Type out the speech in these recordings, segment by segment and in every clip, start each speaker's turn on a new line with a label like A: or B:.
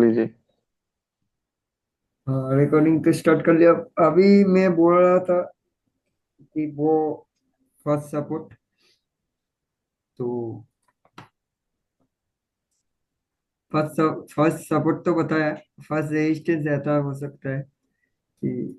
A: लीजिए।
B: हाँ, रिकॉर्डिंग तो स्टार्ट कर लिया। अभी मैं बोल रहा था कि वो फर्स्ट सपोर्ट तो फर्स्ट सपोर्ट तो बताया। फर्स्ट रेजिस्टेंस ऐसा हो सकता है कि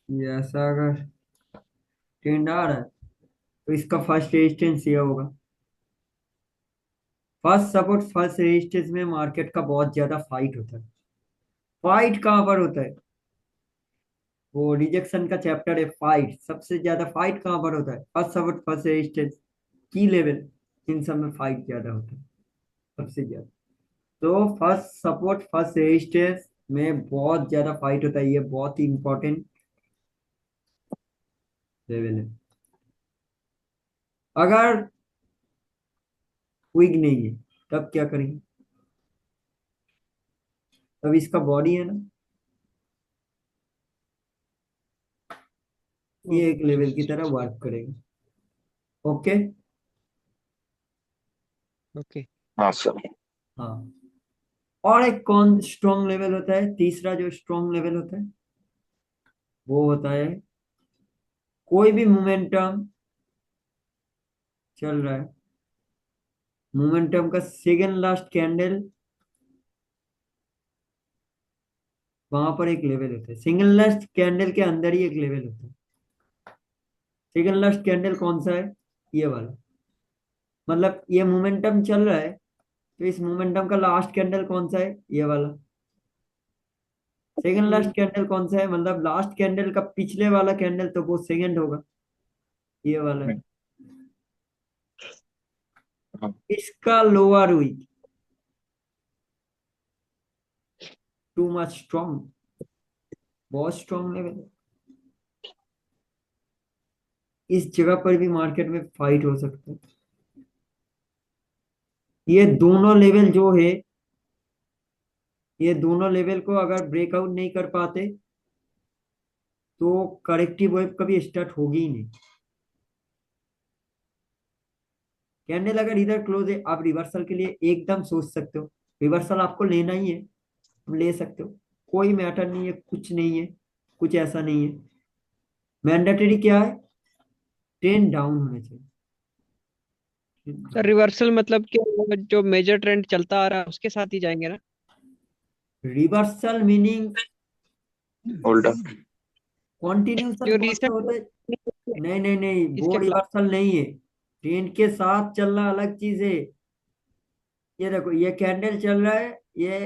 B: ये ऐसा अगर ट्रेंड आ रहा है तो इसका फर्स्ट रेजिस्टेंस ये होगा। फर्स्ट सपोर्ट फर्स्ट रेजिस्टेंस में मार्केट का बहुत ज्यादा फाइट होता है। फाइट कहाँ पर होता है? वो रिजेक्शन का चैप्टर है, फाइट। सबसे ज्यादा फाइट कहाँ पर होता है? फर्स्ट सपोर्ट फर्स्ट रेजिस्टेंस, की लेवल, इन सब में फाइट ज्यादा होता है, सबसे ज्यादा। तो फर्स्ट सपोर्ट फर्स्ट रेजिस्टेंस में बहुत ज्यादा फाइट होता है, ये बहुत ही इंपॉर्टेंट लेवल है। अगर विग नहीं है तब क्या करेंगे? तब इसका बॉडी है ना, ये एक
A: ओके
B: लेवल की
A: सर।
B: तरह वर्क करेगा। ओके।
A: ओके। हाँ सर।
B: हाँ। और एक कौन स्ट्रॉन्ग लेवल होता है? तीसरा जो स्ट्रॉन्ग लेवल होता है वो होता है, कोई भी मोमेंटम चल रहा है, मोमेंटम का सेकेंड लास्ट कैंडल, वहां पर एक लेवल होता है। सिंगल लास्ट कैंडल के अंदर ही एक लेवल होता है। सेकेंड लास्ट कैंडल कौन सा है? ये वाला। मतलब ये मोमेंटम चल रहा है तो इस मोमेंटम का लास्ट कैंडल कौन सा है? ये वाला। सेकेंड लास्ट कैंडल कौन सा है? मतलब लास्ट कैंडल का पिछले वाला कैंडल, तो वो सेकेंड होगा, ये वाला है।
A: हाँ।
B: इसका लोअर हुई टू मच स्ट्रॉन्ग, बहुत स्ट्रॉन्ग लेवल है। इस जगह पर भी मार्केट में फाइट हो सकता है। ये दोनों लेवल जो है, ये दोनों लेवल को अगर ब्रेकआउट नहीं कर पाते तो करेक्टिव वेव कभी स्टार्ट होगी ही नहीं। कैंडल अगर इधर क्लोज है, आप रिवर्सल के लिए एकदम सोच सकते हो। रिवर्सल आपको लेना ही है, ले सकते हो, कोई मैटर नहीं है, कुछ नहीं है, कुछ ऐसा नहीं है। मैंडेटरी क्या है? ट्रेंड डाउन होना चाहिए।
A: सर रिवर्सल मतलब कि वो जो मेजर ट्रेंड चलता आ रहा है उसके साथ ही जाएंगे ना?
B: Reversal meaning
A: hold up.
B: Continuation
A: जो
B: कौन सा
A: रिसेंट
B: होता है? नहीं नहीं नहीं, वो
A: इसके खिलाफ।
B: रिवर्सल नहीं है। ट्रेंड के साथ चलना अलग चीज है। ये देखो, ये कैंडल चल रहा है, ये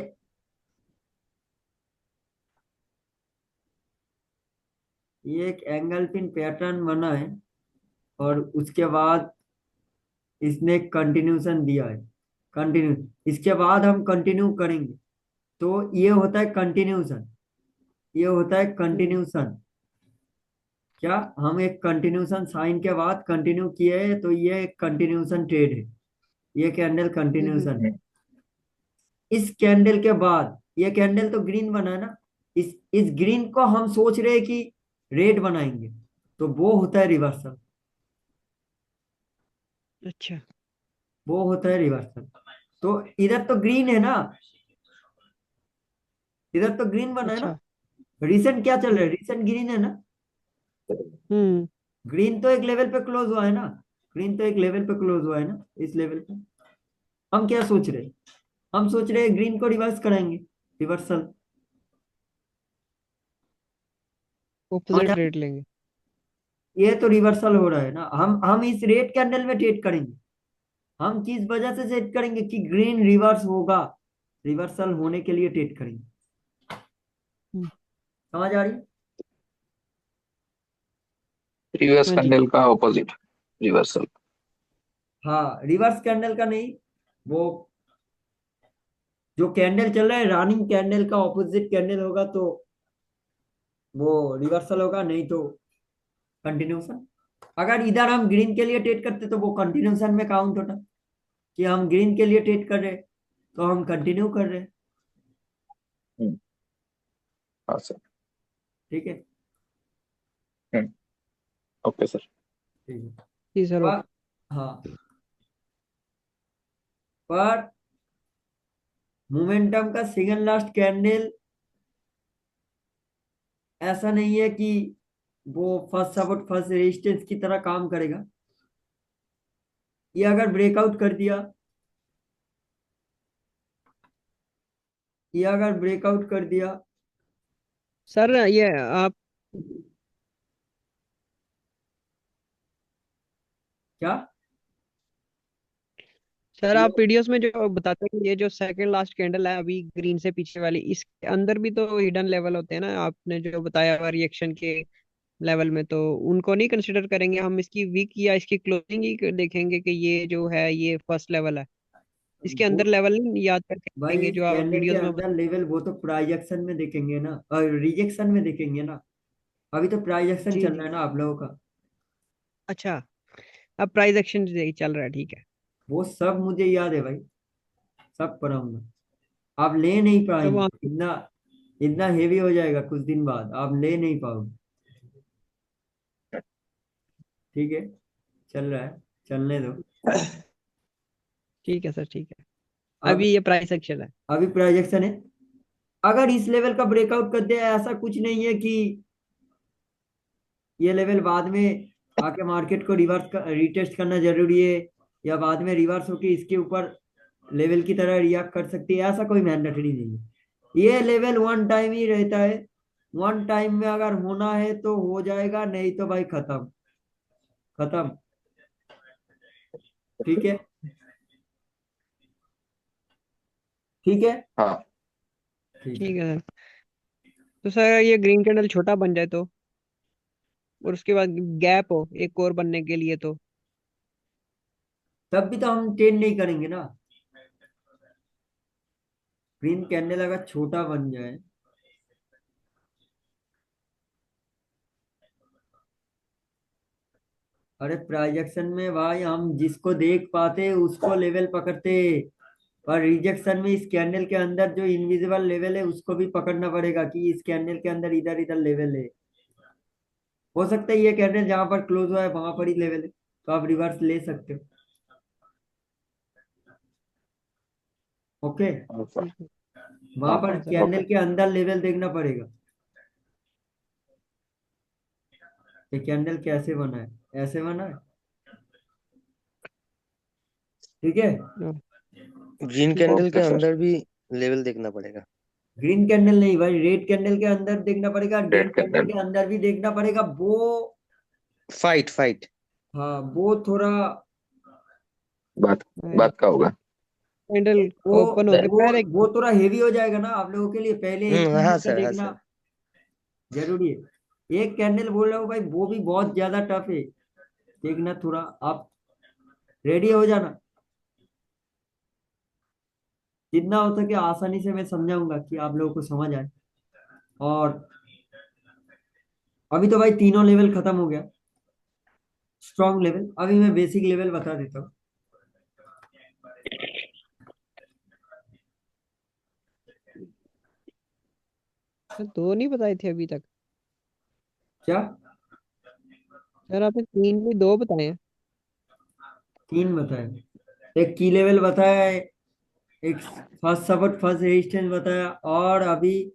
B: एक एंगल पिन पैटर्न बना है, और उसके बाद इसने कंटिन्यूशन दिया है। कंटिन्यू, इसके बाद हम कंटिन्यू करेंगे, तो ये होता है कंटिन्यूशन, ये होता है
A: हम्म।
B: कंटिन्यूशन। क्या हम एक कंटिन्यूशन साइन के बाद कंटिन्यू किए हैं, तो ये एक कंटिन्यूशन ट्रेड है, ये कैंडल
A: हम्म।
B: कंटिन्यूशन है। इस कैंडल के बाद ये कैंडल तो ग्रीन बना है ना, इस ग्रीन को हम सोच रहे हैं कि रेड बनाएंगे, तो वो होता है रिवर्सल।
A: अच्छा।
B: वो होता है रिवर्सल। तो इधर तो ग्रीन है ना, इधर तो ग्रीन बना है ना।
A: अच्छा।
B: रिसेंट क्या चल रहा
A: हम्म।
B: है? रिसेंट ग्रीन है ना।
A: हम्म।
B: ग्रीन तो एक लेवल पे क्लोज हुआ है ना, ग्रीन तो एक लेवल पे क्लोज हुआ है ना, इस लेवल पे। हम क्या सोच रहे हैं? हम सोच रहे हैं ग्रीन को रिवर्स कराएंगे, रिवर्सल। समझ
A: ऑपोजिट
B: आया?
A: रेट लेंगे।
B: ये तो रिवर्सल हो रहा है ना। हम इस रेड कैंडल में ट्रेड करेंगे। हम किस वजह से ट्रेड करेंगे? कि ग्रीन रिवर्स होगा, रिवर्सल होने के लिए ट्रेड करेंगे।
A: हम्म।
B: समझ आ रही है?
A: प्रीवियस
B: हाँ जी।
A: कैंडल का ऑपोजिट रिवर्सल।
B: हाँ, रिवर्स कैंडल का नहीं, वो जो कैंडल चल रहा है रनिंग कैंडल का ऑपोजिट कैंडल होगा, तो वो रिवर्सल होगा, नहीं तो कंटिन्यूशन। अगर इधर हम ग्रीन के लिए ट्रेड करते तो वो कंटिन्यूशन में काउंट होता, कि हम ग्रीन के लिए ट्रेड कर रहे हैं, तो हम कंटिन्यू कर रहे हैं।
C: हम्म, हाँ सर।
B: ठीक है।
C: हम्म, ओके सर।
B: ठीक है।
A: जी सर,
B: पर हाँ, पर मोमेंटम का सिंगल लास्ट कैंडल ऐसा नहीं है कि वो फर्स्ट सपोर्ट फर्स्ट रेजिस्टेंस की तरह काम करेगा। ये अगर ब्रेकआउट कर दिया, ये अगर ब्रेकआउट कर दिया।
A: सर ये आप
B: क्या?
A: सर आप वीडियोस में जो बताते हैं कि ये जो सेकंड लास्ट कैंडल है अभी ग्रीन से पीछे वाली, इसके अंदर भी तो हिडन लेवल होते हैं ना, आपने जो बताया हुआ रिएक्शन के लेवल में, तो उनको नहीं कंसिडर करेंगे हम? इसकी वीक या इसकी क्लोजिंग ही देखेंगे कि ये जो है ये फर्स्ट लेवल है, इसके
B: वो
A: अंदर लेवल नहीं याद करके
B: भाई,
A: देखेंगे
B: इस
A: जो आप
B: कैंडल के
A: वीडियोस में
B: अंदर लेवल वो तो प्राइजेक्शन में देखेंगे ना, और रिजेक्शन में देखेंगे ना। अभी तो प्राइजेक्शन
A: जी
B: चल
A: जी,
B: रहा है ना आप लोगों का।
A: अच्छा, अब प्राइस एक्शन चल रहा है, ठीक है।
B: वो सब मुझे याद है भाई, सब पढ़ा हूँ मैं। आप ले नहीं
A: तो
B: पाएंगे,
A: वहाँ
B: इतना इतना हेवी हो जाएगा, कुछ दिन बाद आप ले नहीं पाओगे। ठीक है, चल रहा है, चलने दो।
A: ठीक है सर, ठीक है।
B: अब
A: अभी ये प्राइस एक्शन है।
B: अभी प्राइजेक्शन है। अगर इस लेवल का ब्रेकआउट कर दिया, ऐसा कुछ नहीं है कि ये लेवल बाद में आके मार्केट को रिटेस्ट करना जरूरी है, या बाद में रिवर्स होके इसके ऊपर लेवल की तरह रिएक्ट कर सकती है, ऐसा कोई मैंडेटरी नहीं है। ये लेवल वन टाइम ही रहता है। वन टाइम में अगर होना है तो हो जाएगा, नहीं तो भाई खत्म, खत्म। ठीक है, ठीक है।
C: हाँ
B: ठीक है।
A: ठीक है सर। तो सर ये ग्रीन कैंडल छोटा बन जाए तो, और उसके बाद गैप हो एक और बनने के लिए तो?
B: तब भी तो हम ट्रेड नहीं करेंगे ना। ग्रीन कैंडल अगर छोटा बन जाए, अरे प्राइजेक्शन में भाई हम जिसको देख पाते उसको लेवल पकड़ते, और रिजेक्शन में इस कैंडल के अंदर जो इनविजिबल लेवल है उसको भी पकड़ना पड़ेगा कि इस कैंडल के अंदर इधर इधर लेवल है। हो सकता है ये कैंडल जहां पर क्लोज हुआ है वहां पर ही लेवल है, तो आप रिवर्स ले सकते हो। ओके।
C: हाँ सर।
A: ठीक है।
B: वहां
C: हाँ
B: पर
A: हाँ सर।
C: ओके।
B: कैंडल के अंदर लेवल देखना पड़ेगा, ये कैंडल कैसे बना है, ऐसे बना है। ठीक है।
A: हाँ,
D: ग्रीन
A: ठीक है।
D: कैंडल के
C: ओके सर।
D: अंदर भी लेवल देखना पड़ेगा।
B: ग्रीन कैंडल नहीं भाई, रेड कैंडल के अंदर देखना पड़ेगा, ग्रीन
C: डेट
B: कैंडल
C: कैंडल।
B: के अंदर भी देखना पड़ेगा वो।
D: Fight fight.
B: हाँ, वो थोड़ा,
C: बात बात का होगा।
A: कैंडल
B: वो
A: ओपन होके
B: वो
A: पहले।
B: वो थोड़ा हेवी हो जाएगा ना आप लोगों के लिए, पहले एक
D: हाँ
B: कैंडल का
D: सर, हाँ
B: देखना
D: सर।
B: जरूरी है। एक कैंडल बोल रहा हूँ भाई, वो भी बहुत ज्यादा टफ है, देखना थोड़ा आप रेडी हो जाना। जितना हो सके आसानी से मैं समझाऊंगा कि आप लोगों को समझ आए। और अभी तो भाई तीनों लेवल खत्म हो गया, स्ट्रॉन्ग लेवल। अभी मैं बेसिक लेवल बता देता हूँ।
A: दो नहीं बताए थे अभी तक?
B: क्या?
A: सर आपने तीन भी दो बताए हैं।
B: तीन बताए, एक की लेवल बताया है, एक फर्स्ट सपोर्ट फर्स्ट रेजिस्टेंस बताया, और अभी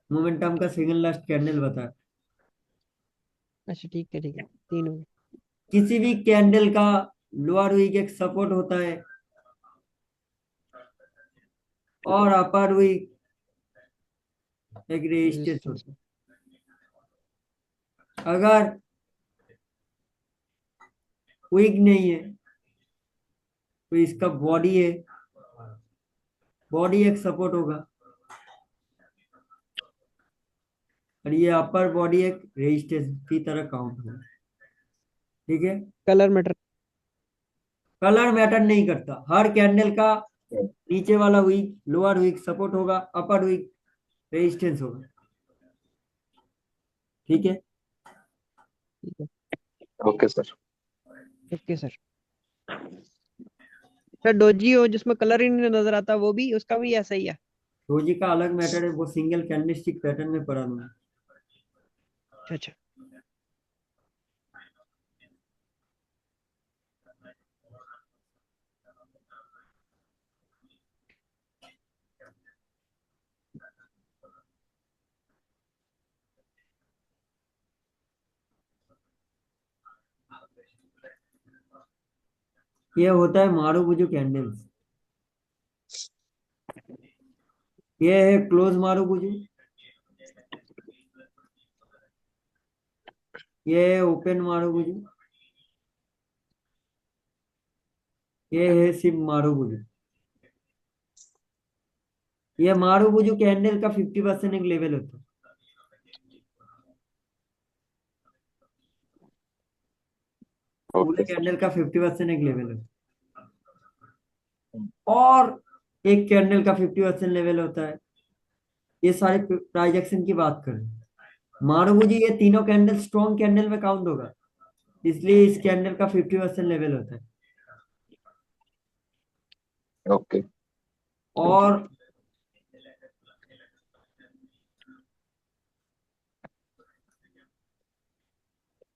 B: मोमेंटम का सिंगल लास्ट कैंडल बताया।
A: अच्छा ठीक है, ठीक है, तीन हो गए।
B: किसी भी कैंडल का लोअर वीक एक सपोर्ट होता है, और अपर वीक एक रेजिस्टेंस
A: रेजिस्टेंस।
B: होता है। अगर वीक नहीं है तो इसका बॉडी है, बॉडी एक सपोर्ट होगा, और ये अपर बॉडी एक रेजिस्टेंस की तरह काउंट होगा। ठीक है।
A: Colour matter.
B: कलर मैटर नहीं करता, हर कैंडल का नीचे वाला वीक लोअर वीक सपोर्ट होगा, अपर वीक रेजिस्टेंस होगा। ठीक है।
A: ठीक है।
C: Okay sir.
A: Okay sir. Sir doji हो जिसमें कलर ही नहीं नजर आता, वो भी उसका भी ऐसा ही है?
B: डोजी का अलग मैटर है, वो सिंगल कैंडलस्टिक पैटर्न में पढ़ा लूंगा।
A: अच्छा अच्छा।
B: ये होता है मारूबुजू कैंडल्स। ये है क्लोज मारूबुजू, ये है ओपन मारूबुजू, ये है सिर्फ मारूबुजू। ये मारूबुजू कैंडल का 50% एक लेवल होता है। पूरे
C: ओके सर।
B: कैंडल का 50% एक लेवल होता है, और एक कैंडल का 50% लेवल होता है। ये सारे प्राइस एक्शन की बात करें, मारूबुजी ये तीनों कैंडल स्ट्रॉन्ग कैंडल में काउंट होगा, इसलिए इस कैंडल का 50% लेवल होता है।
C: ओके।
B: और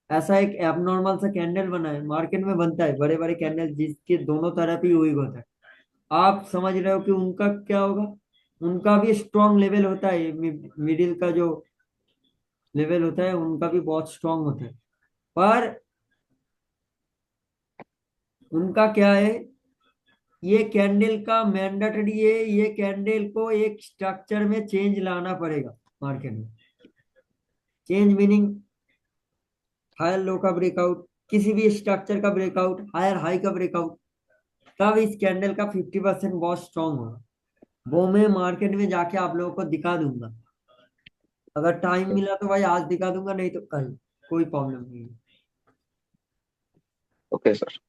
B: ऐसा एक एबनॉर्मल सा कैंडल बना है, मार्केट में बनता है बड़े बड़े कैंडल जिसके दोनों तरफ ही वही होता है। आप समझ रहे हो कि उनका क्या होगा? उनका भी स्ट्रॉन्ग लेवल होता है, मिडिल का जो लेवल होता है उनका भी बहुत स्ट्रॉन्ग होता है। पर उनका क्या है, ये कैंडल का मैंडेटरी है, ये कैंडल को एक स्ट्रक्चर में चेंज लाना पड़ेगा मार्केट में। चेंज मीनिंग हायर लो का ब्रेकआउट, किसी भी स्ट्रक्चर का ब्रेकआउट, हायर हाई का ब्रेकआउट, तब इस कैंडल का 50% बहुत स्ट्रॉन्ग होगा। वो मैं मार्केट में जाके आप लोगों को दिखा दूंगा। अगर टाइम मिला तो भाई आज दिखा दूंगा, नहीं तो कल, कोई प्रॉब्लम नहीं है।
C: Okay sir.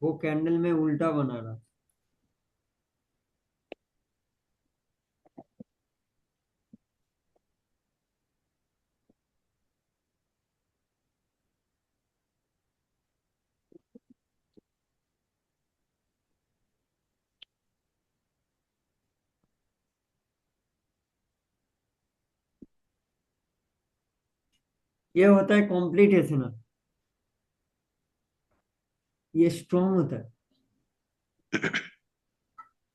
B: वो कैंडल में उल्टा बना रहा। ये होता है कॉम्प्लीट एसएनआर, ये स्ट्रॉन्ग होता है।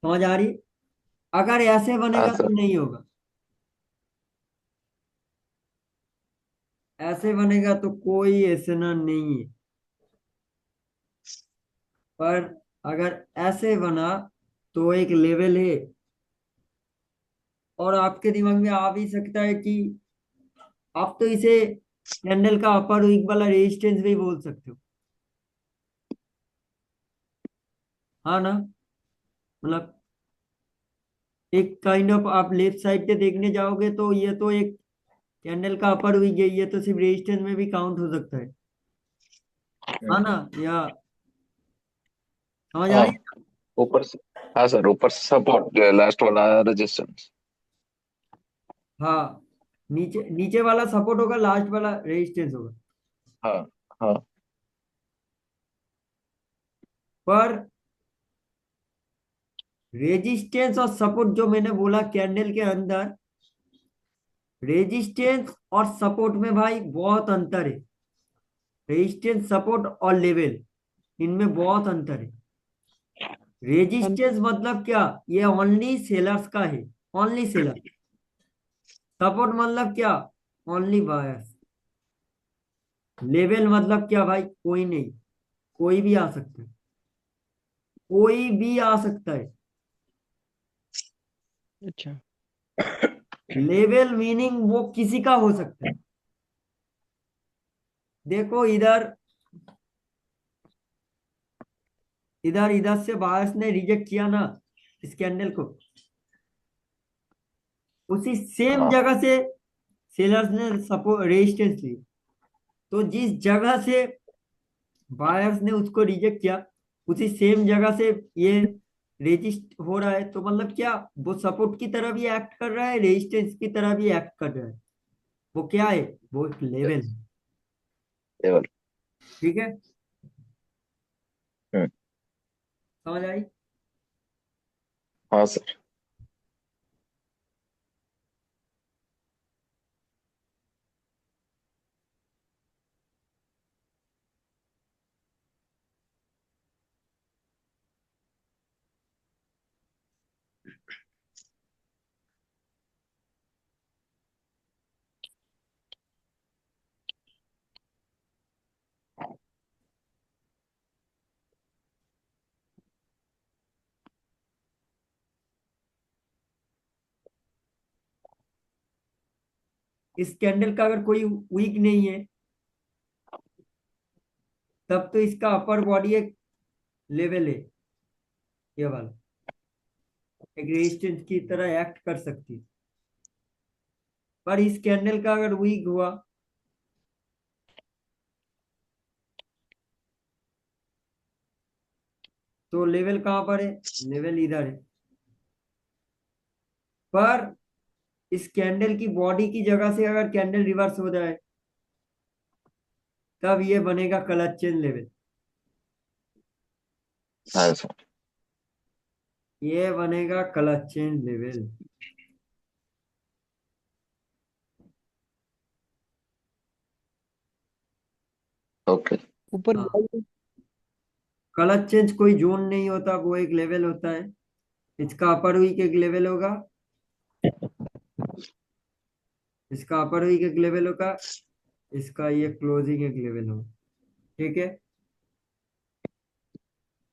B: समझ आ रही है? अगर ऐसे
C: हाँ
B: बनेगा तो
C: सर।
B: नहीं होगा, ऐसे बनेगा तो कोई एसएनआर नहीं है। पर अगर ऐसे बना तो एक लेवल है। और आपके दिमाग में आ भी सकता है कि आप तो इसे कैंडल का अपर वीक वाला रेजिस्टेंस भी बोल सकते हो। हाँ ना, मतलब एक काइंड ऑफ आप लेफ्ट साइड पे देखने जाओगे तो ये तो एक कैंडल का अपर वीक है, ये तो सिर्फ रेजिस्टेंस में भी काउंट हो सकता है। हाँ ना, या समझ आ
C: हाँ,
B: रही है?
C: ऊपर से। हाँ सर, ऊपर से सपोर्ट जो है, लास्ट वाला रेजिस्टेंस।
B: हाँ, नीचे नीचे वाला सपोर्ट होगा, लास्ट वाला रेजिस्टेंस होगा।
C: हाँ। हाँ।
B: पर रेजिस्टेंस और सपोर्ट जो मैंने बोला कैंडल के अंदर, रेजिस्टेंस और सपोर्ट में भाई बहुत अंतर है। रेजिस्टेंस सपोर्ट और लेवल, इनमें बहुत अंतर है। रेजिस्टेंस मतलब क्या, ये ओनली सेलर्स का है, ओनली सेलर। सपोर्ट मतलब क्या, ओनली बायर्स। लेवल मतलब क्या भाई? कोई नहीं, कोई भी आ सकता है, कोई भी आ सकता है।
A: अच्छा।
B: लेवल मीनिंग वो किसी का हो सकता है। देखो इधर, इधर इधर से बायर्स ने रिजेक्ट किया ना इस कैंडल को, उसी सेम
C: हाँ
B: जगह से सेलर्स ने सपोर्ट रेजिस्टेंस ली। तो जिस जगह से बायर्स ने उसको रिजेक्ट किया, उसी सेम जगह से ये रेजिस्ट हो रहा है, तो मतलब क्या, वो सपोर्ट की तरह भी एक्ट कर रहा है, रेजिस्टेंस की तरह भी एक्ट कर रहा है। वो क्या है? वो एक लेवल है।
C: लेवल।
B: ठीक है,
C: हम्म।
B: समझ आई?
C: हाँ सर।
B: इस कैंडल का अगर कोई वीक नहीं है, तब तो इसका अपर बॉडी एक लेवल है, ये वाला एक रेजिस्टेंस की तरह एक्ट कर सकती है। पर इस कैंडल का अगर वीक हुआ, तो लेवल कहां पर है? लेवल इधर है। पर इस कैंडल की बॉडी की जगह से अगर कैंडल रिवर्स हो जाए, तब ये बनेगा क्लच चेन लेवल।
C: हाँ सर।
B: ये बनेगा क्लच चेन लेवल।
C: ओके।
A: ऊपर
B: हाँ, क्लच चेंज कोई जोन नहीं होता, वो एक लेवल होता है। इसका अपर वीक एक लेवल होगा, इसका अपर वीक एक लेवल होगा, इसका ये क्लोजिंग एक लेवल होगा। ठीक है।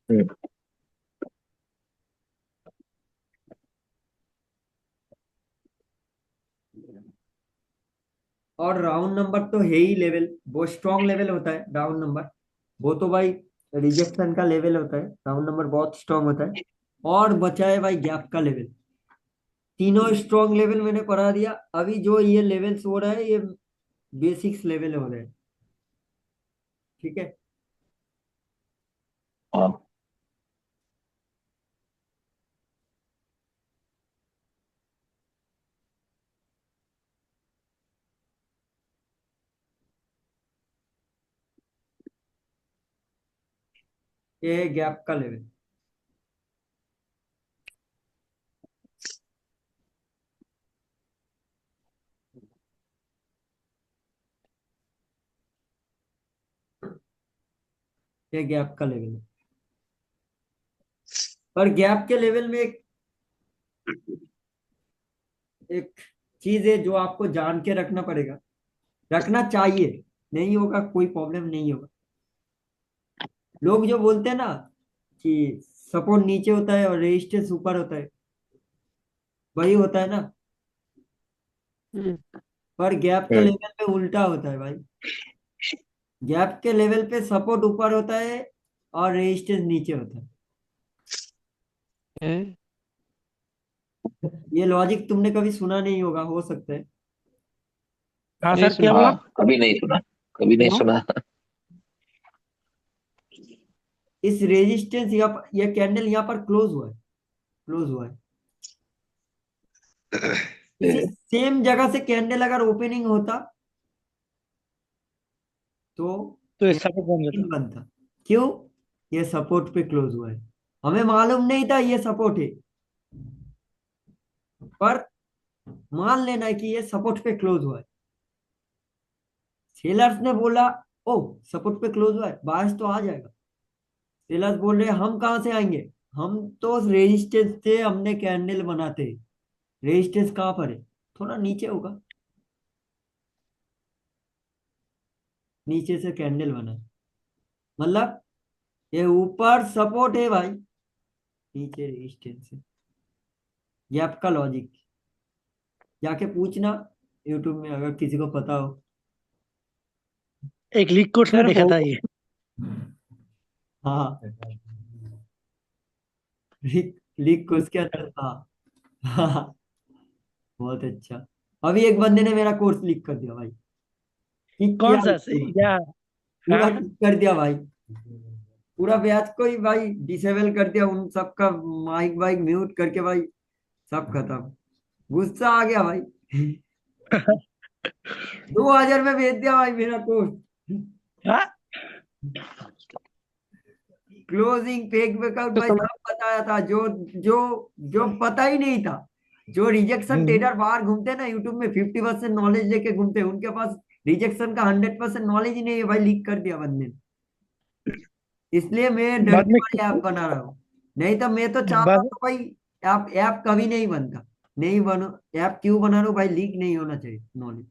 C: हम्म।
B: और राउंड नंबर तो है ही लेवल, वो स्ट्रॉन्ग लेवल होता है राउंड नंबर। वो तो भाई रिजेक्शन का लेवल होता है, राउंड नंबर बहुत स्ट्रॉन्ग होता है। और बचा है भाई गैप का लेवल। तीनों स्ट्रॉन्ग लेवल मैंने पढ़ा दिया। अभी जो ये लेवल्स हो रहा है, ये बेसिक्स लेवल हो रहे हैं। ठीक है।
C: हाँ।
B: ये है गैप का लेवल। ये गैप का लेवल है। पर गैप के लेवल में एक एक चीज है जो आपको जान के रखना पड़ेगा, रखना चाहिए। नहीं होगा कोई प्रॉब्लम नहीं होगा। लोग जो बोलते हैं ना कि सपोर्ट नीचे होता है और रेजिस्टेंस ऊपर होता है, वही होता है ना।
A: हम्म।
B: पर गैप के
C: हम्म।
B: लेवल पे उल्टा होता है भाई। गैप के लेवल पे सपोर्ट ऊपर होता है और रेजिस्टेंस नीचे होता है।
A: है।
B: ये लॉजिक तुमने कभी सुना नहीं होगा, हो सकता है।
E: हाँ
A: नहीं
E: सर, क्या
A: सुना।
E: हुआ?
C: हाँ कभी नहीं सुना, कभी नहीं
E: क्यों?
C: सुना।
B: इस रेजिस्टेंस यहाँ पर, यह कैंडल यहाँ पर क्लोज हुआ है, क्लोज हुआ है। इसी
C: ए,
B: सेम जगह से कैंडल अगर ओपनिंग होता, तो
E: तो
B: ये
E: ऐसा कुछ बन
B: इन
E: जाता।
B: बनता। क्यों? ये सपोर्ट पे क्लोज हुआ है। हमें मालूम नहीं था ये सपोर्ट है, पर मान लेना है कि ये सपोर्ट पे क्लोज हुआ है। सेलर्स ने बोला, ओ सपोर्ट पे क्लोज हुआ है, बायर्स तो आ जाएगा। सेलर्स बोल रहे हम कहां से आएंगे? हम तो रेजिस्टेंस थे, हमने कैंडल बनाते। रेजिस्टेंस कहां पर है? थोड़ा नीचे होगा। नीचे से कैंडल बना, मतलब ये ऊपर सपोर्ट है भाई, नीचे रेजिस्टेंस है। ये आपका लॉजिक, जाके पूछना यूट्यूब में अगर किसी को पता हो।
E: एक लीग कोर्स में
A: सर
E: देखा
A: हो
E: था ये।
B: हाँ, लीक लीक को उसके अंदर था। हाँ, बहुत अच्छा। अभी एक बंदे ने मेरा कोर्स लीक कर दिया भाई, किक किया
E: कौन सा
B: पूरा,
E: या?
B: पूरा
E: हाँ।
B: किक कर दिया भाई, पूरा बैच को ही भाई डिसेबल कर दिया, उन सबका माइक वाइक म्यूट करके भाई, सब खत्म। गुस्सा आ गया भाई। 2000 में भेज दिया भाई मेरा कोर्स।
E: हाँ?
B: क्लोजिंग फेक बैकआउट
A: तो
B: भाई सब बताया था, जो जो जो पता ही नहीं था। जो रिजेक्शन
E: हम्म।
B: ट्रेडर बाहर घूमते हैं ना यूट्यूब में, 50% नॉलेज लेके घूमते हैं, उनके पास रिजेक्शन का 100% नॉलेज ही नहीं है भाई, लीक कर दिया बंदे ने। इसलिए मैं
E: बाद
B: डरने
E: में
B: वाली ऐप बना रहा हूँ। नहीं तो मैं तो चाहता
E: बाद
B: हूँ भाई, ऐप ऐप कभी नहीं बनता, नहीं बनो। ऐप क्यों बना रहा हूँ भाई, लीक नहीं होना चाहिए नॉलेज।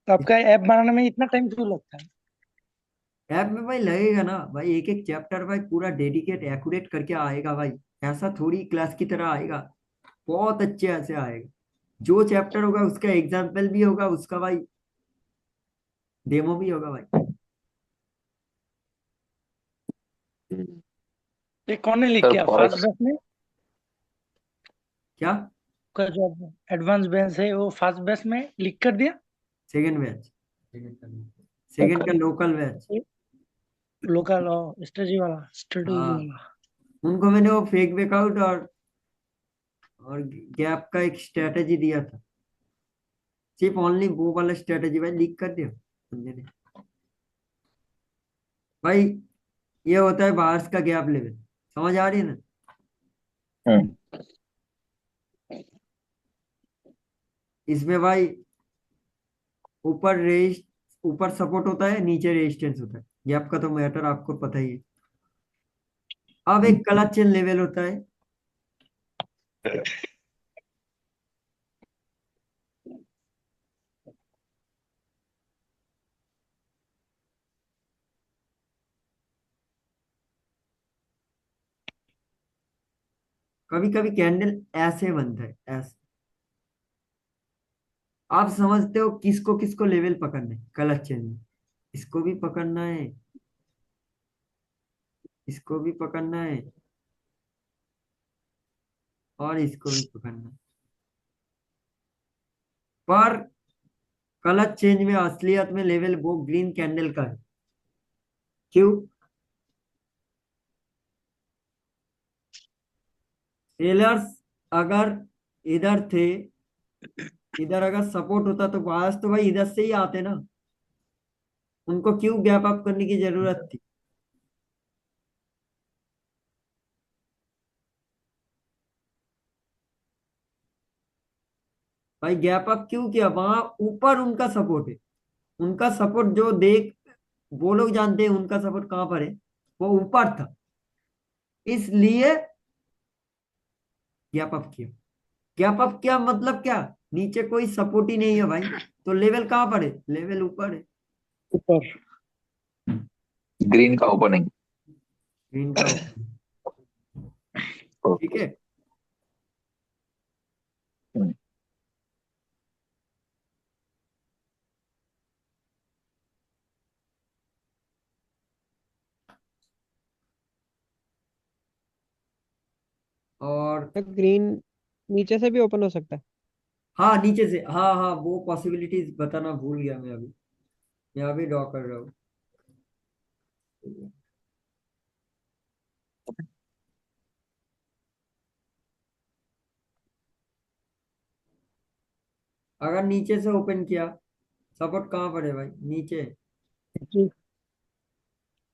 E: तो आपका ऐप बनाने में इतना टाइम क्यों लगता है?
B: ऐप में भाई लगेगा ना भाई, एक एक चैप्टर भाई पूरा डेडिकेट एक्यूरेट करके आएगा भाई, ऐसा थोड़ी क्लास की तरह आएगा, बहुत अच्छे ऐसे आएगा। जो चैप्टर होगा उसका एग्जाम्पल भी होगा, उसका भाई डेमो भी होगा भाई।
E: ये कौन ने लिख
C: सर
E: किया फास्ट
C: फॉरेक्स।
E: बेस में?
B: क्या?
E: का जो एडवांस बेस है वो फास्ट बेस में लिख कर दिया?
B: सेकंड बैच, सेकंड का लोकल बैच।
E: लोकल और स्ट्रेटजी
B: हाँ,
E: वाला।
B: उनको मैंने वो फेक बैकआउट और गैप का एक स्ट्रेटेजी दिया था, सिर्फ ओनली वो वाला स्ट्रेटेजी भाई लीक कर दिया बंदे ने। भाई ये होता है बार्स का गैप लेवल, समझ आ रही है ना?
C: हम्म।
B: इसमें भाई ऊपर रेस्ट, ऊपर सपोर्ट होता है, नीचे रेजिस्टेंस होता है, गैप का तो मैटर आपको पता ही है। अब एक क्लच चेन लेवल होता है। कभी कभी कैंडल ऐसे बनता है, ऐसे। आप समझते हो किसको किसको लेवल पकड़ना है क्लच चेन में? इसको भी पकड़ना है, इसको भी पकड़ना है, और इसको भी पकड़ना है। पर क्लच चेंज में असलियत में लेवल वो ग्रीन कैंडल का है। क्यों? सेलर्स अगर इधर थे, इधर अगर सपोर्ट होता तो बायस तो भाई इधर से ही आते ना, उनको क्यों गैप अप करने की जरूरत थी? भाई गैप अप क्यों किया? वहां ऊपर उनका सपोर्ट है, उनका सपोर्ट जो देख, वो लोग जानते हैं उनका सपोर्ट कहां पर है, वो ऊपर था, इसलिए गैप अप किया। गैप अप क्या मतलब क्या? नीचे कोई सपोर्ट ही नहीं है भाई, तो लेवल कहां पर है? लेवल ऊपर है।
E: ऊपर।
C: ग्रीन का ओपनिंग।
B: ग्रीन का ठीक है। और
A: तो ग्रीन नीचे से भी ओपन हो सकता है।
B: हाँ, नीचे से, हाँ हाँ, वो पॉसिबिलिटीज बताना भूल गया मैं अभी, मैं अभी ड्रॉ कर रहा हूँ। अगर नीचे से ओपन किया, सपोर्ट कहाँ पर है भाई? नीचे,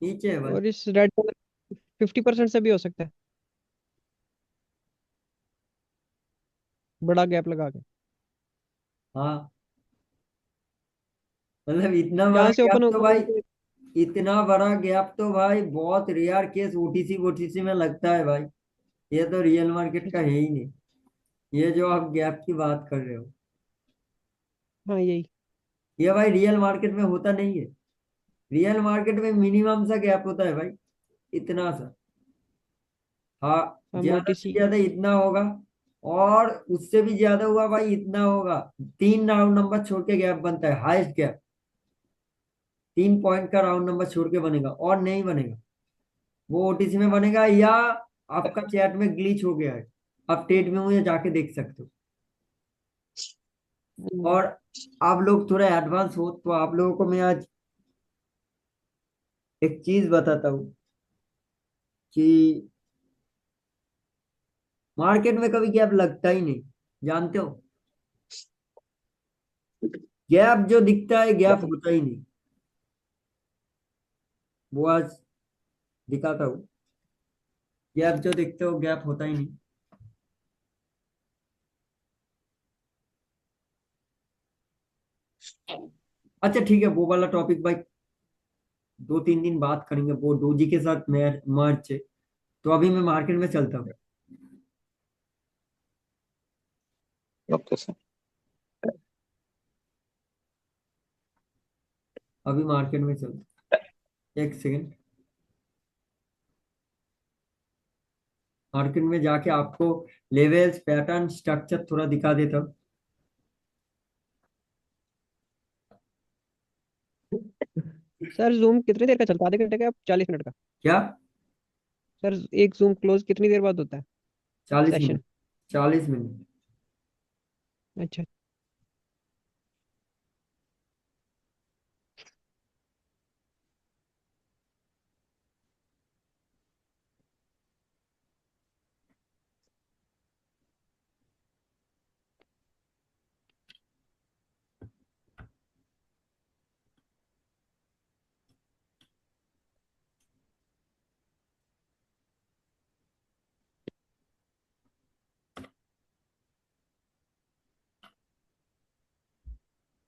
B: नीचे है भाई।
A: और इस रेड कलर 50% से भी हो सकता है, बड़ा गैप लगा के।
B: हाँ, मतलब इतना बड़ा
A: जहाँ से
B: गैप
A: ओपन
B: तो
A: होगा
B: भाई,
A: वहीं पे।
B: इतना बड़ा गैप तो भाई बहुत रेयर केस ओटीसी वोटीसी में लगता है भाई, ये तो रियल मार्केट का है ही नहीं, ये जो आप गैप की बात कर रहे हो,
A: हाँ यही।
B: ये भाई रियल मार्केट में होता नहीं है। रियल मार्केट में मिनिमम सा गैप होता है भाई, इतना सा। हाँ,
A: हम
B: ज्यादा से
A: ओटीसी।
B: ज्यादा इतना होगा, और उससे भी ज्यादा हुआ भाई इतना होगा। 3 राउंड नंबर छोड़ के गैप बनता है, हाईएस्ट गैप 3 पॉइंट का राउंड नंबर छोड़ के बनेगा, और नहीं बनेगा। वो ओटीसी में बनेगा, या आपका चैट में ग्लिच हो गया है, आप टेट में हो या जाके देख सकते हो। और आप लोग थोड़ा एडवांस हो, तो आप लोगों को मैं आज एक चीज बताता हूँ कि मार्केट में कभी गैप लगता ही नहीं, जानते हो। गैप जो दिखता है, गैप होता ही नहीं। वो आज दिखाता हूँ, गैप जो दिखते हो, गैप होता ही नहीं। अच्छा ठीक है, वो वाला टॉपिक भाई 2-3 दिन बात करेंगे, वो डोजी के साथ मर्ज है। तो अभी मैं मार्केट में चलता हूँ।
C: Okay sir.
B: अभी मार्केट में चलता हूँ, एक सेकेंड। मार्केट में जाके आपको लेवल्स, पैटर्न, स्ट्रक्चर थोड़ा दिखा देता हूँ।
A: सर जूम कितनी देर का चलता है, आधे घंटे का 40 मिनट का?
B: क्या?
A: सर एक जूम क्लोज कितनी देर बाद होता है?
B: 40 मिनट।
A: सेशन।
B: 40 मिनट।
A: अच्छा।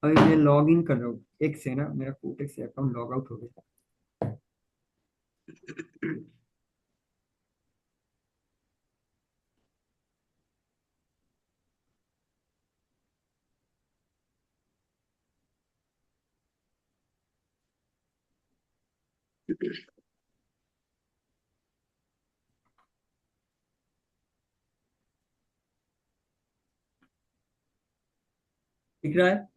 B: अभी मैं लॉग इन कर रहा हूँ, एक से ना मेरा कोटेक्स अकाउंट लॉग आउट हो गया। दिख रहा है?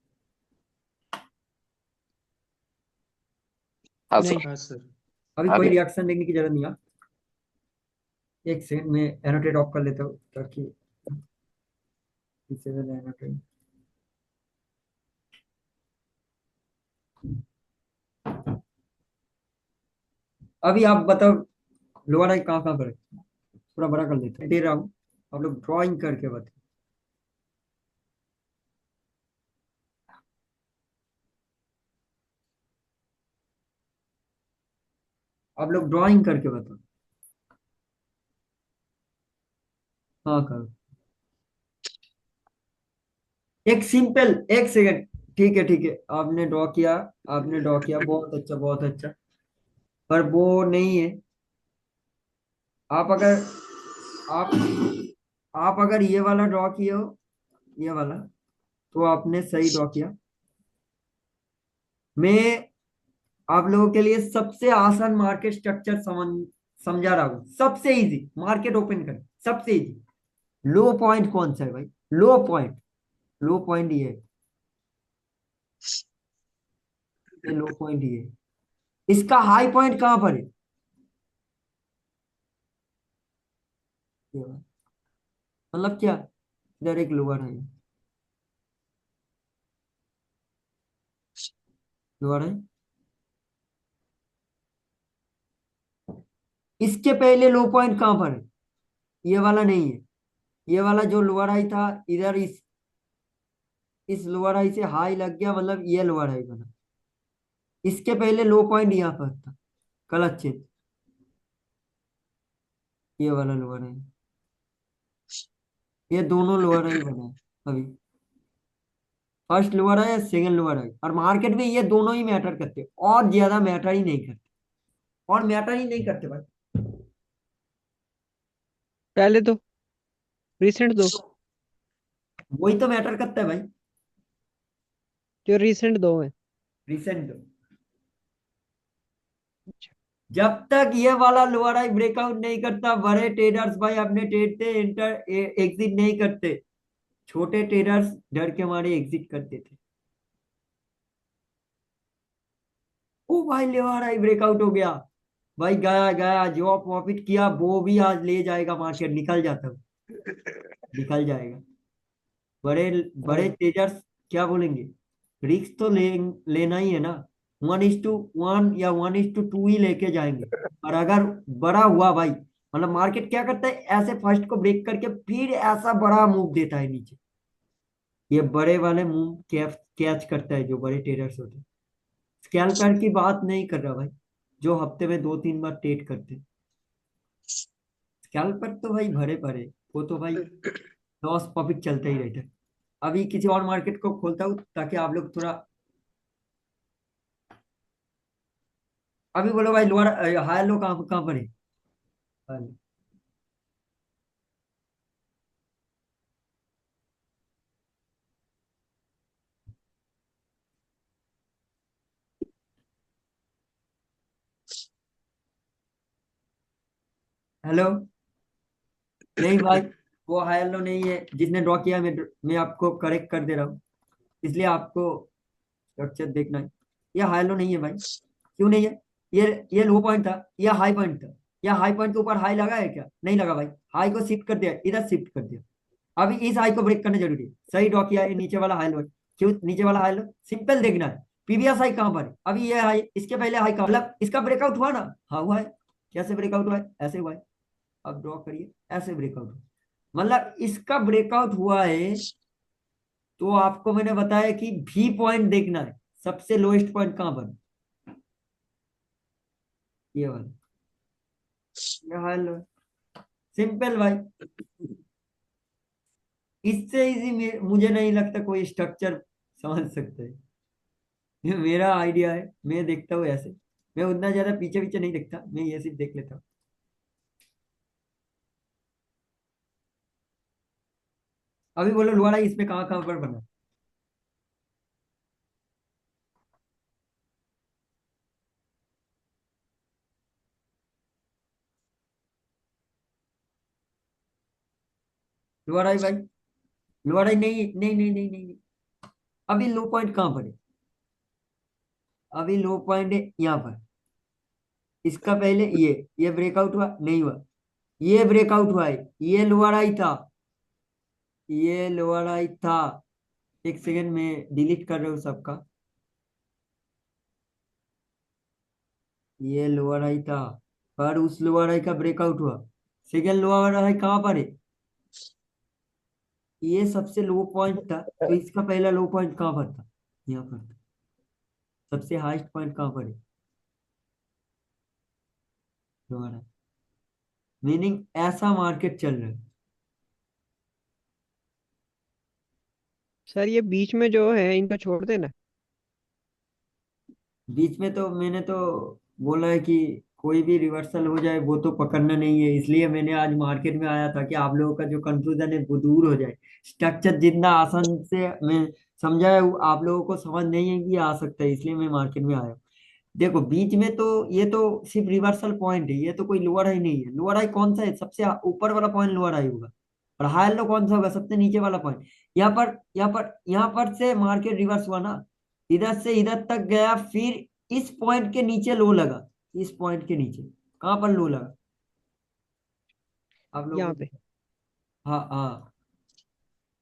C: हाँ
A: नहीं।
C: सर।
E: हाँ सर।
B: अभी
C: आ
B: कोई
C: गया।
B: रिएक्शन देने की जरूरत नहीं है। एक सेकंड में एनोटेट ऑफ कर लेता हूँ, ताकि पीछे में एनोटेट। अभी आप बताओ, लोअर आई कहाँ कहाँ पर है? थोड़ा बड़ा कर लेते हैं, दे रहा हूँ, आप लोग ड्राइंग करके बताओ। आप लोग ड्राइंग करके बताओ। हाँ करो। एक सिंपल, एक सेकंड। ठीक है ठीक है, आपने ड्रॉ किया, आपने ड्रॉ किया, बहुत अच्छा बहुत अच्छा। पर वो नहीं है। आप अगर आप आप अगर ये वाला ड्रॉ किए हो, ये वाला, तो आपने सही ड्रॉ किया। मैं आप लोगों के लिए सबसे आसान मार्केट स्ट्रक्चर समझा रहा हूँ, सबसे इजी मार्केट ओपन कर, सबसे इजी। लो पॉइंट कौन सा है भाई? लो पॉइंट, लो पॉइंट ये लो पॉइंट ये है। इसका हाई पॉइंट कहां पर है? ये वाला। मतलब क्या? इधर एक लोअर है, लोअर है। इसके पहले लो पॉइंट कहां पर है? ये वाला नहीं है। ये वाला जो लोअर हाई था, इधर इस लोअर हाई से हाई लग गया, मतलब ये लोअर हाई बना। इसके पहले लो पॉइंट यहाँ पर था, गलत चीज। ये वाला लोअर हाई, ये दोनों लोअर हाई बना है अभी। First lower high, second lower high, और मार्केट में ये दोनों ही मैटर करते हैं, और ज्यादा मैटर ही नहीं करते, और मैटर ही नहीं करते भाई।
A: पहले तो रिसेंट दो,
B: वही तो मैटर करता है भाई।
A: जो रिसेंट दो है।
B: रिसेंट जब तक ये वाला लोअर हाई ब्रेकआउट नहीं करता, बड़े ट्रेडर्स भाई अपने ट्रेड से इंटर एग्जिट नहीं करते। छोटे ट्रेडर्स डर के मारे एग्जिट करते थे। ओ भाई लोअर हाई ब्रेकआउट हो गया, भाई गया गया, जो प्रॉफिट किया वो भी आज ले जाएगा, मार्केट निकल जाता है, निकल जाएगा। बड़े बड़े
A: हाँ।
B: ट्रेडर्स क्या बोलेंगे, रिस्क तो लेना ही है ना, 1:1 या 1:2 ही लेके जाएंगे। और अगर बड़ा हुआ भाई, मतलब मार्केट क्या करता है, ऐसे फर्स्ट को ब्रेक करके फिर ऐसा बड़ा मूव देता है नीचे। ये बड़े वाले मूव कैच कैच करता है जो बड़े ट्रेडर्स होते हैं। स्कैल्पर की बात नहीं कर रहा भाई, जो हफ्ते में 2-3 बार ट्रेड करते हैं। स्कैल्पर तो भाई भरे पड़े, वो तो भाई लॉस प्रॉफिट चलता ही रहता है। अभी किसी और मार्केट को खोलता हूँ ताकि आप लोग थोड़ा, अभी बोलो भाई लोअर हाई लो कहाँ कहाँ पर है? हाँ, हेलो। नहीं भाई, वो हाई लो नहीं है, जिसने ड्रॉ किया मैं आपको करेक्ट कर दे रहा हूँ, इसलिए आपको स्ट्रक्चर देखना है। ये हाई लो नहीं है भाई। क्यों नहीं है? ये लो पॉइंट था, ये हाई पॉइंट था। या हाई पॉइंट के ऊपर हाई लगा है क्या? नहीं लगा भाई। हाई को शिफ्ट कर दिया, इधर शिफ्ट कर दिया। अभी इस हाई को ब्रेक करना जरूरी है। सही ड्रॉ किया है, नीचे वाला हाई लो है। क्यों नीचे वाला हाई लो? सिंपल देखना है, प्रीवियस हाई कहां पर है। अभी ये हाई, इसके पहले हाई कहां, मतलब इसका ब्रेकआउट हुआ ना? हाँ हुआ है। कैसे ब्रेकआउट हुआ है? ऐसे हुआ है। अब ड्रॉ करिए, ऐसे ब्रेकआउट हुआ, मतलब इसका ब्रेकआउट हुआ है। तो आपको मैंने बताया कि भी पॉइंट देखना है, सबसे लोएस्ट पॉइंट कहां पर है? ये वाला, ये हाई लो। सिंपल भाई, इससे इजी मुझे नहीं लगता कोई स्ट्रक्चर समझ सकते हैं। ये मेरा आइडिया है, मैं देखता हूँ ऐसे। मैं उतना ज्यादा पीछे पीछे नहीं देखता, मैं ये सिर्फ देख लेता हूँ। अभी बोलो लोहाड़ा इसमें कहाँ कहाँ पर बना? लोहाड़ा भाई, लोहाड़ा नहीं नहीं नहीं नहीं नहीं नहीं। अभी लो पॉइंट कहाँ पर है? अभी लो पॉइंट है यहाँ पर। इसका पहले ये ब्रेकआउट हुआ नहीं हुआ? ये ब्रेकआउट हुआ है, ये लोहाड़ा ही था, ये लोहाड़ा ही था। एक सेकंड में डिलीट कर रहा हूँ सबका। ये लोअर हाई था, पर उस लोअर हाई का ब्रेकआउट हुआ। सेकेंड लोअर हाई कहाँ पर है? ये सबसे लो पॉइंट था, तो इसका पहला लो पॉइंट कहाँ पर था? यहाँ पर था। सबसे हाईएस्ट पॉइंट कहाँ पर है? Lower high. मीनिंग ऐसा मार्केट चल रहा है।
A: सर ये बीच में जो है इनको छोड़ देना।
B: बीच में तो मैंने तो बोला है कि कोई भी रिवर्सल हो जाए वो तो पकड़ना नहीं है, इसलिए मैंने आज मार्केट में आया था कि आप लोगों का जो कंफ्यूजन है वो दूर हो जाए। स्ट्रक्चर जितना आसान से मैं समझाया हूँ, आप लोगों को समझ नहीं है कि आ सकता है, इसलिए मैं मार्केट में आया हूँ। देखो बीच में तो ये तो सिर्फ रिवर्सल पॉइंट है, ये तो कोई लोअर हाई नहीं है। लोअर हाई कौन सा है? सबसे ऊपर वाला पॉइंट लोअर हाई होगा। और हाई लो कौन सा होगा? सबसे नीचे वाला पॉइंट। यहाँ पर से मार्केट रिवर्स हुआ ना, इधर से इधर तक गया, फिर इस पॉइंट के नीचे लो लगा। इस पॉइंट के नीचे कहाँ पर लो लगा? आप लोगों
A: यहाँ
B: को,
A: पे।
B: हाँ हाँ,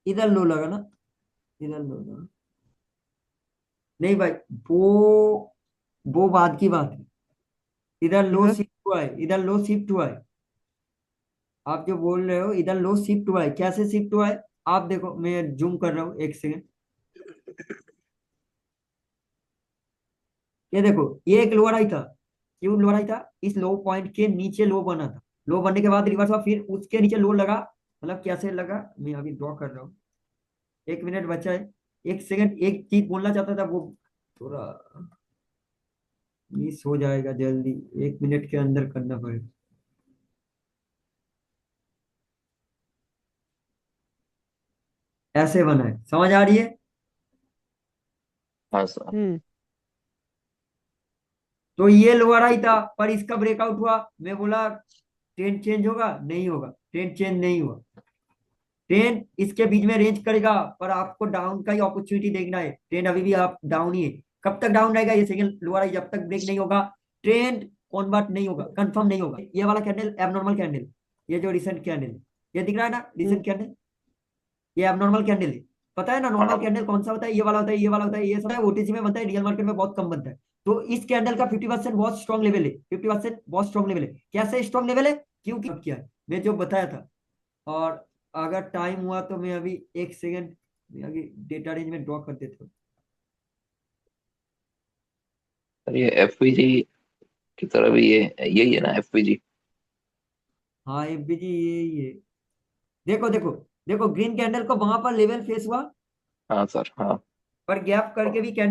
B: इधर लो लगा ना, इधर लो लगा। नहीं भाई, वो बाद की बात है। इधर लो
A: हाँ।
B: शिफ्ट हुआ है, इधर लो शिफ्ट हुआ है। आप जो बोल रहे हो इधर लो शिफ्ट हुआ है, कैसे शिफ्ट हुआ है? आप देखो, मैं जूम कर रहा हूँ, एक सेकंड। ये देखो, ये एक लोअर हाई था। क्यों लोअर हाई था? इस लो पॉइंट के नीचे लो बना था। लो बनने के बाद रिवर्स हुआ, फिर उसके नीचे लो लगा। मतलब कैसे लगा, मैं अभी ड्रॉ कर रहा हूँ। 1 मिनट बचा है। एक सेकंड, एक चीज बोलना चाहता था, वो थोड़ा मिस हो जाएगा जल्दी। 1 मिनट के अंदर करना पड़ेगा। ऐसे बना है, समझ आ रही है?
C: हाँ सर।
A: हम्म।
B: तो ये लोअर हाई था पर इसका ब्रेकआउट हुआ, मैं बोला ट्रेंड चेंज होगा, नहीं होगा, ट्रेंड चेंज नहीं हुआ। ट्रेंड इसके बीच में रेंज करेगा पर आपको डाउन का ही अपॉर्चुनिटी देखना है। ट्रेंड अभी भी आप डाउन ही है। कब तक डाउन रहेगा ये सेकंड लोअर हाई? जब तक ब्रेक नहीं होगा ट्रेंड कन्वर्ट नहीं होगा, कंफर्म नहीं होगा। ये वाला कैंडल एबनॉर्मल कैंडल, ये जो रिसेंट कैंडल ये दिख रहा है ना, रिसेंट कैंडल, ये एबनॉर्मल कैंडल है। पता है ना नॉर्मल
C: हाँ
B: कैंडल कौन सा होता है? ये वाला होता है, ये वाला होता है, ये सब ओटीसी में बनता है, रियल मार्केट में बहुत कम बनता है। तो इस कैंडल का 50% बहुत स्ट्रॉन्ग लेवल है, 50% बहुत स्ट्रॉन्ग लेवल है। कैसे स्ट्रॉन्ग लेवल है? क्योंकि क्या है मैं जो बताया था। और अगर टाइम हुआ तो मैं अभी एक सेकेंड मैं अभी डेटा रेंज में ड्रॉ कर देता हूँ।
C: सर, ये एफवीजी की तरह भी ये यही है ना, एफवीजी?
B: हाँ एफबीजी ये देखो देखो देखो, ग्रीन कैंडल को वहां पर लेवल फेस हुआ
C: हाँ सर, हाँ।
B: पर गैप करके भी कैंडल